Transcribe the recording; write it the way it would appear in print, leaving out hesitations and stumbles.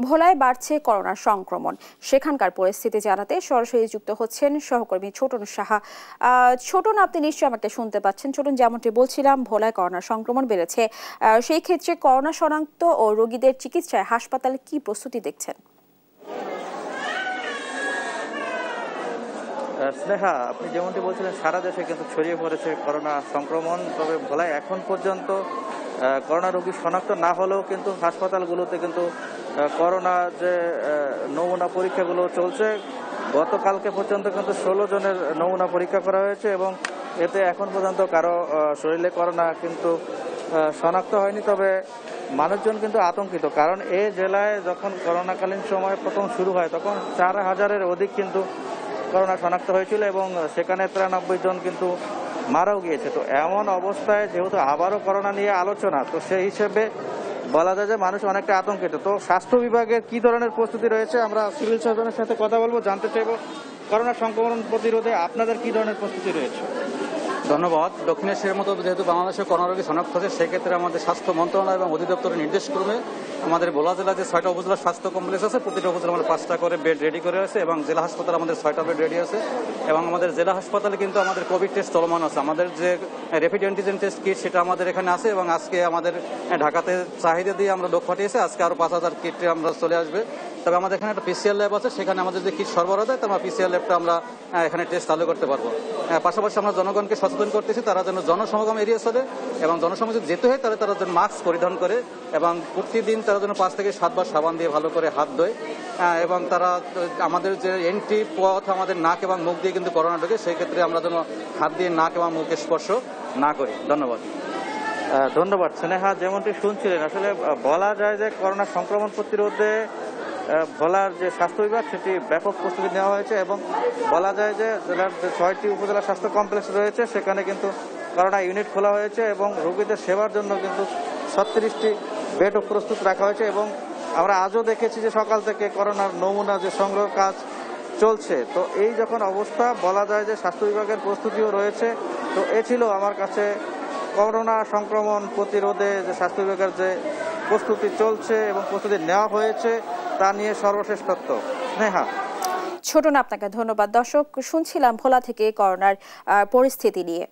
ভোলায় বাড়ছে করোনা সংক্রমণ। সেখানকার পরিস্থিতি জানাতে সরাসরি যুক্ত হচ্ছেন সহকর্মী ছোটন সাহা। ছোটন, আপনি নিশ্চয়ই আমাকে শুনতে পাচ্ছেন। ছোটন, যেমনটি বলছিলাম, ভোলায় করোনা সংক্রমণ বেড়েছে। সেই ক্ষেত্রে করোনা শনাক্ত ও রোগীদের চিকিৎসায় হাসপাতালে কি প্রস্তুতি দেখছেন? স্নেহা, আপনি যেমনটি বলছিলেন, সারা দেশে কিন্তু ছড়িয়ে পড়েছে করোনা সংক্রমণ। তবে ভোলায় এখন পর্যন্ত করোনা রোগী শনাক্ত না হলেও কিন্তু হাসপাতালগুলোতে কিন্তু করোনা যে নমুনা পরীক্ষাগুলো চলছে। গতকালকে পর্যন্ত কিন্তু 16 জনের নমুনা পরীক্ষা করা হয়েছে এবং এতে এখন পর্যন্ত কারো শরীরে করোনা কিন্তু শনাক্ত হয়নি। তবে মানুষজন কিন্তু আতঙ্কিত, কারণ এই জেলায় যখন করোনাকালীন সময় প্রথম শুরু হয় তখন 4000-এর অধিক কিন্তু করোনা শনাক্ত হয়েছিল এবং সেখানে 93 জন কিন্তু মারাও গিয়েছে। তো এমন অবস্থায় যেহেতু আবারও করোনা নিয়ে আলোচনা, তো সেই হিসেবে বলা যায় যে মানুষ অনেকটা আতঙ্কিত। তো স্বাস্থ্য বিভাগের কি ধরনের প্রস্তুতি রয়েছে, আমরা সিভিল সার্জনের সাথে কথা বলবো, জানতে চাইব করোনা সংক্রমণ প্রতিরোধে আপনাদের কি ধরনের প্রস্তুতি রয়েছে। ধন্যবাদ। দক্ষিণ এশিয়ার মতো যেহেতু বাংলাদেশে করোনা রোগী শনাক্ত হচ্ছে, সেক্ষেত্রে আমাদের স্বাস্থ্য মন্ত্রণালয় এবং অধিদপ্তরের নির্দেশক্রমে আমাদের ভোলা জেলায় যে 6টা উপজেলা স্বাস্থ্য কমপ্লেক্স আছে, প্রতিটা উপজেলা আমাদের 5টা করে বেড রেডি করে আছে এবং জেলা হাসপাতালে আমাদের 6টা বেড রেডি আছে। এবং আমাদের জেলা হাসপাতালে কিন্তু আমাদের কোভিড টেস্ট চলমান আছে। আমাদের যে র্যাপিড অ্যান্টিজেন টেস্ট কিট সেটা আমাদের এখানে আছে এবং আজকে আমাদের ঢাকাতে চাহিদা দিয়ে আমরা লোক পাঠিয়েছি। আজকে আরও 5000 কিট আমরা চলে আসবে। তবে আমাদের এখানে একটা পিসিআর ল্যাব আছে, সেখানে আমাদের যে কিট সরবরাহ দেয়, আমরা পিসিআর ল্যাবটা আমরা এখানে টেস্ট চালু করতে পারবো। পাশাপাশি আমরা জনগণকে সচেতন করতেছি, তারা যেন জনসমাগম এড়িয়ে চলে এবং জনসমাগমে যেতে হয় তারা যেন মাস্ক পরিধান করে এবং প্রতিদিন তারা যেন 5 থেকে 7 বার সাবান দিয়ে ভালো করে হাত ধোয় এবং তারা আমাদের যে এন্ট্রি পথ আমাদের নাক এবং মুখ দিয়ে কিন্তু করোনা ঢোকে, সেই ক্ষেত্রে আমরা যেন হাত দিয়ে নাক এবং মুখে স্পর্শ না করি। ধন্যবাদ। ধন্যবাদ স্নেহা। যেমনটি শুনছিলেন, আসলে বলা যায় যে করোনা সংক্রমণ প্রতিরোধে ভোলার যে স্বাস্থ্য বিভাগ সেটি ব্যাপক প্রস্তুতি নেওয়া হয়েছে এবং বলা যায় যে জেলার যে 6টি উপজেলা স্বাস্থ্য কমপ্লেক্স রয়েছে সেখানে কিন্তু করোনা ইউনিট খোলা হয়েছে এবং রোগীদের সেবার জন্য কিন্তু 36টি বেডও প্রস্তুত রাখা হয়েছে। এবং আমরা আজও দেখেছি যে সকাল থেকে করোনার নমুনা যে সংগ্রহ কাজ চলছে। তো এই যখন অবস্থা, বলা যায় যে স্বাস্থ্য বিভাগের প্রস্তুতিও রয়েছে। তো এ ছিল আমার কাছে করোনা সংক্রমণ প্রতিরোধে যে স্বাস্থ্য বিভাগের যে প্রস্তুতি চলছে এবং প্রস্তুতি নেওয়া হয়েছে তা নিয়ে সর্বশেষ তথ্য। স্নেহা। ছোটন, আপনাকে ধন্যবাদ। দর্শক, শুনছিলাম ভোলা থেকে করোনার পরিস্থিতি নিয়ে।